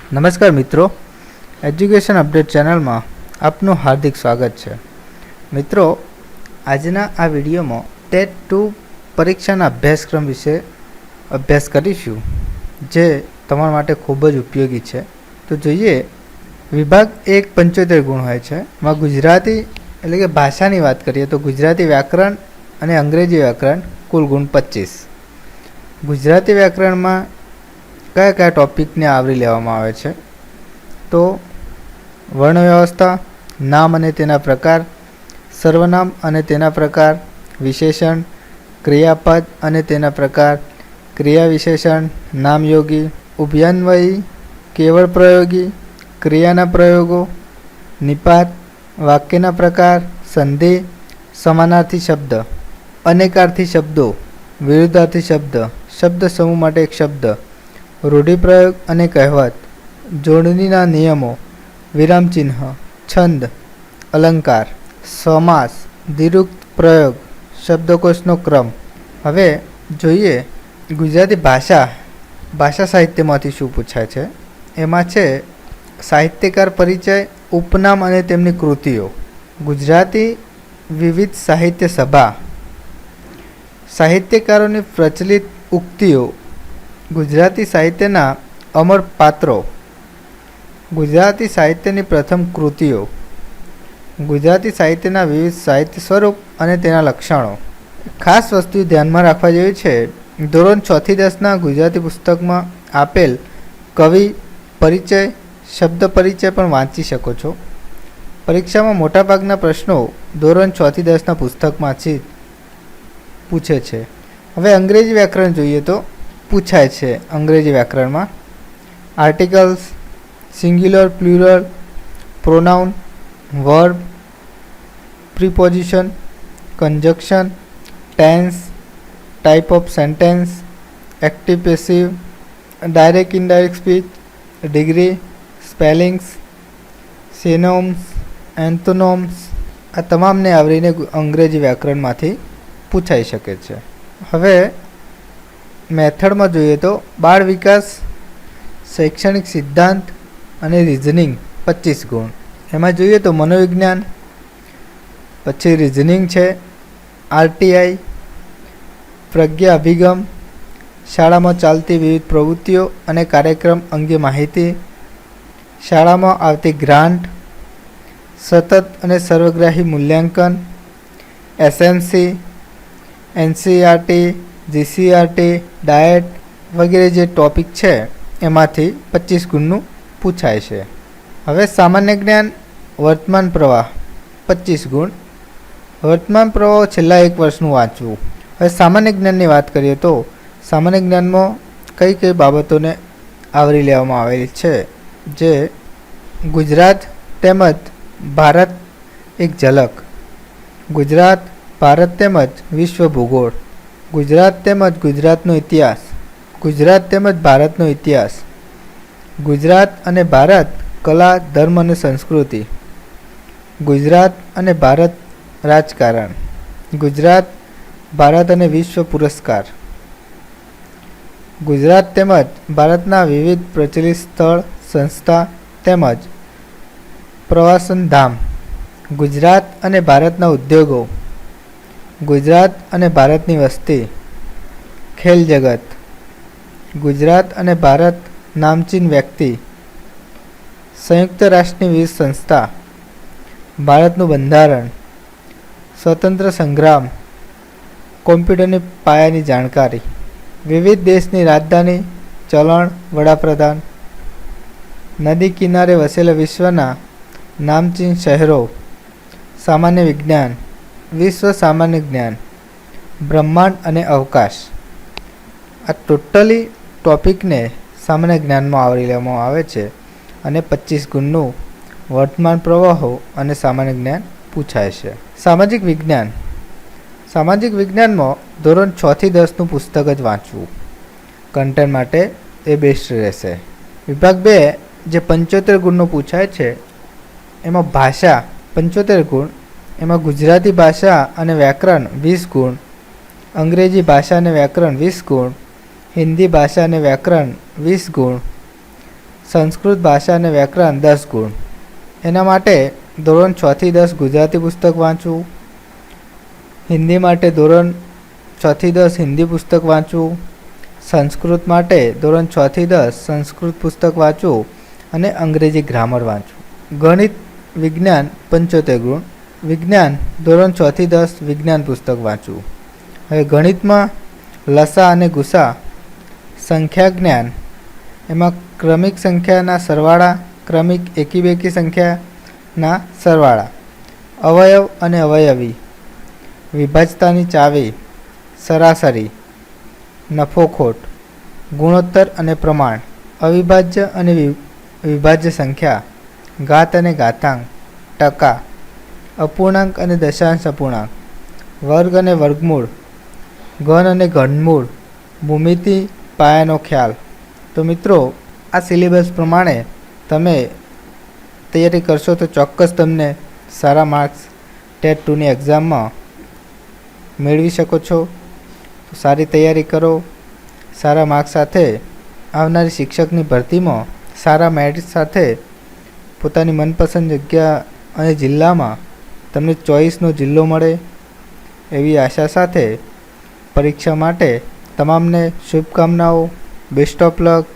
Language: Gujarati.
નમસ્કાર મિત્રો, એજ્યુકેશન અપડેટ ચેનલમાં આપનું હાર્દિક સ્વાગત છે. મિત્રો, આજના આ વિડીયોમાં ટેટ 2 પરીક્ષાના અભ્યાસક્રમ વિશે અભ્યાસ કરીશું, જે તમારા માટે ખૂબ જ ઉપયોગી છે. તો જોઈએ, વિભાગ 1 75 ગુણ હોય છે. એમાં ગુજરાતી એટલે કે ભાષાની વાત કરીએ તો ગુજરાતી વ્યાકરણ અને અંગ્રેજી વ્યાકરણ કુલ ગુણ 25. ગુજરાતી વ્યાકરણમાં કયા કયા ટોપિકને આવરી લેવામાં આવે છે? તો વર્ણ વ્યવસ્થા, નામ અને તેના પ્રકાર, સર્વનામ અને તેના પ્રકાર, વિશેષણ, ક્રિયાપદ અને તેના પ્રકાર, ક્રિયા વિશેષણ, નામયોગી, ઉભયાન્વયી, કેવળ પ્રયોગી, ક્રિયાના પ્રયોગો, નિપાત, વાક્યના પ્રકાર, સંધિ, સમાનાર્થી શબ્દ, અનેકાર્થી શબ્દો, વિરુદ્ધાર્થી શબ્દ, શબ્દ સમૂહ માટે એક શબ્દ, રૂઢિપ્રયોગ અને કહેવત, જોડણીના નિયમો, વિરામચિહ્ન, છંદ, અલંકાર, સમાસ, દીર્ઘ પ્રયોગ, શબ્દકોશનો ક્રમ. હવે જોઈએ ગુજરાતી ભાષા સાહિત્યમાંથી શું પૂછાય છે. એમાં છે સાહિત્યકાર પરિચય, ઉપનામ અને તેમની કૃતિઓ, ગુજરાતી વિવિધ સાહિત્ય સભા, સાહિત્યકારોની પ્રચલિત ઉક્તિઓ, ગુજરાતી સાહિત્યના અમર પાત્રો, ગુજરાતી સાહિત્યની પ્રથમ કૃતિઓ, ગુજરાતી સાહિત્યના વિવિધ સાહિત્ય સ્વરૂપ અને તેના લક્ષણો. ખાસ વસ્તુ ધ્યાનમાં રાખવા જેવી છે, ધોરણ 6 થી 10ના ગુજરાતી પુસ્તકમાં આપેલ કવિ પરિચય, શબ્દ પરિચય પણ વાંચી શકો છો. પરીક્ષામાં મોટાભાગના પ્રશ્નો ધોરણ 6 થી 10ના પુસ્તકમાંથી પૂછે છે. હવે અંગ્રેજી વ્યાકરણ જોઈએ તો પૂછાય છે. અંગ્રેજી વ્યાકરણમાં articles, singular, plural, pronoun, verb, preposition, conjunction, tense, type of sentence, active passive, direct indirect speech, degree, spellings, synonyms, antonyms, આ તમામને આવરીને અંગ્રેજી વ્યાકરણમાંથી પૂછાઈ શકે છે. હવે મેથડમાં જોઈએ તો બાળ વિકાસ, શૈક્ષણિક સિદ્ધાંત અને રિઝનિંગ 25 ગુણ. એમાં જોઈએ તો મનોવિજ્ઞાન, પછી રિઝનિંગ છે, આરટીઆઈ, પ્રજ્ઞા અભિગમ, શાળામાં ચાલતી વિવિધ પ્રવૃત્તિઓ અને કાર્યક્રમ અંગે માહિતી, શાળામાં આવતી ગ્રાન્ટ, સતત અને સર્વગ્રાહી મૂલ્યાંકન, એસએમસી, એનસીઈઆરટી, જીસીઈઆરટી, ડાયટ વગેરે જે ટોપિક છે એમાંથી 25 ગુણનું પૂછાય છે. હવે સામાન્ય જ્ઞાન, વર્તમાન પ્રવાહ 25 ગુણ. વર્તમાન પ્રવાહ છેલ્લા 1 વર્ષનું વાંચવું. હવે સામાન્ય જ્ઞાનની વાત કરીએ તો સામાન્ય જ્ઞાનમાં કઈ કઈ બાબતોને આવરી લેવામાં આવેલી છે, જે ગુજરાત તેમજ ભારત એક ઝલક, ગુજરાત, ભારત તેમજ વિશ્વ ભૂગોળ, ગુજરાત તેમજ ગુજરાતનો ઇતિહાસ, ગુજરાત તેમજ ભારતનો ઇતિહાસ, ગુજરાત અને ભારત કલા, ધર્મ અને સંસ્કૃતિ, ગુજરાત અને ભારત રાજકારણ, ગુજરાત, ભારત અને વિશ્વ પુરસ્કાર, ગુજરાત તેમજ ભારતના વિવિધ પ્રચલિત સ્થળ, સંસ્થા તેમજ પ્રવાસન ધામ, ગુજરાત અને ભારતના ઉદ્યોગો, ગુજરાત અને ભારતની વસ્તી, ખેલ જગત, ગુજરાત અને ભારત નામચીન વ્યક્તિ, સંયુક્ત રાષ્ટ્રની વિવિધ સંસ્થા, ભારતનું બંધારણ, સ્વતંત્ર સંગ્રામ, કોમ્પ્યુટરની પાયાની જાણકારી, વિવિધ દેશની રાજધાની, ચલણ, વડાપ્રધાન, નદી કિનારે વસેલા વિશ્વના નામચીન શહેરો, સામાન્ય વિજ્ઞાન, વિશ્વ સામાન્ય જ્ઞાન, બ્રહ્માંડ અને અવકાશ. આ ટોટલી ટોપિકને સામાન્ય જ્ઞાનમાં આવરી લેવામાં આવે છે અને 25 ગુણનું વર્તમાન પ્રવાહો અને સામાન્ય જ્ઞાન પૂછાય છે. સામાજિક વિજ્ઞાન, સામાજિક વિજ્ઞાનમાં ધોરણ 6 થી 10નું પુસ્તક જ વાંચવું કન્ટેન્ટ માટે એ બેસ્ટ રહેશે. વિભાગ 2 જે 75 ગુણનું પૂછાય છે, એમાં ભાષા 75 ગુણ, એમાં ગુજરાતી ભાષા અને વ્યાકરણ 20 ગુણ, અંગ્રેજી ભાષા અને વ્યાકરણ 20 ગુણ, હિન્દી ભાષા અને વ્યાકરણ 20 ગુણ, સંસ્કૃત ભાષા અને વ્યાકરણ 10 ગુણ. એના માટે ધોરણ 6 થી 10 ગુજરાતી પુસ્તક વાંચવું, હિન્દી માટે ધોરણ 6 થી 10 હિન્દી પુસ્તક વાંચવું, સંસ્કૃત માટે ધોરણ 6 થી 10 સંસ્કૃત પુસ્તક વાંચવું અને અંગ્રેજી ગ્રામર વાંચવું. ગણિત વિજ્ઞાન 75 ગુણ. વિજ્ઞાન ધોરણ 6 થી 10 વિજ્ઞાન પુસ્તક વાંચવું. હવે ગણિતમાં લસા અને ગુસા, સંખ્યા જ્ઞાન એમાં ક્રમિક સંખ્યાના સરવાળા, ક્રમિક એકી બેકી સંખ્યાના સરવાળા, અવયવ અને અવયવી, વિભાજતાની ચાવી, સરાસરી, નફો ખોટ, ગુણોત્તર અને પ્રમાણ, અવિભાજ્ય અને વિભાજ્ય સંખ્યા, ઘાત અને ઘાતાંક, ટકા, અપૂર્ણાંક અને દશાંશ અપૂર્ણાંક, વર્ગ અને વર્ગમૂળ, ઘન અને ઘનમૂળ, ભૂમિતિ, પાયાનો ખ્યાલ. તો મિત્રો, આ સિલેબસ પ્રમાણે તમે તૈયારી કરશો તો ચોક્કસ તમને સારા માર્ક્સ ટેટ 2ની એક્ઝામમાં મેળવી શકો છો. તો સારી તૈયારી કરો. સારા માર્ક્સ સાથે આવનારી શિક્ષકની ભરતીમાં સારા મેરિટ સાથે પોતાની મનપસંદ જગ્યા અને જિલ્લામાં તમને ચોઈસનો જિલ્લો મળે એવી આશા સાથે પરીક્ષા માટે તમામને શુભકામનાઓ. Best of luck.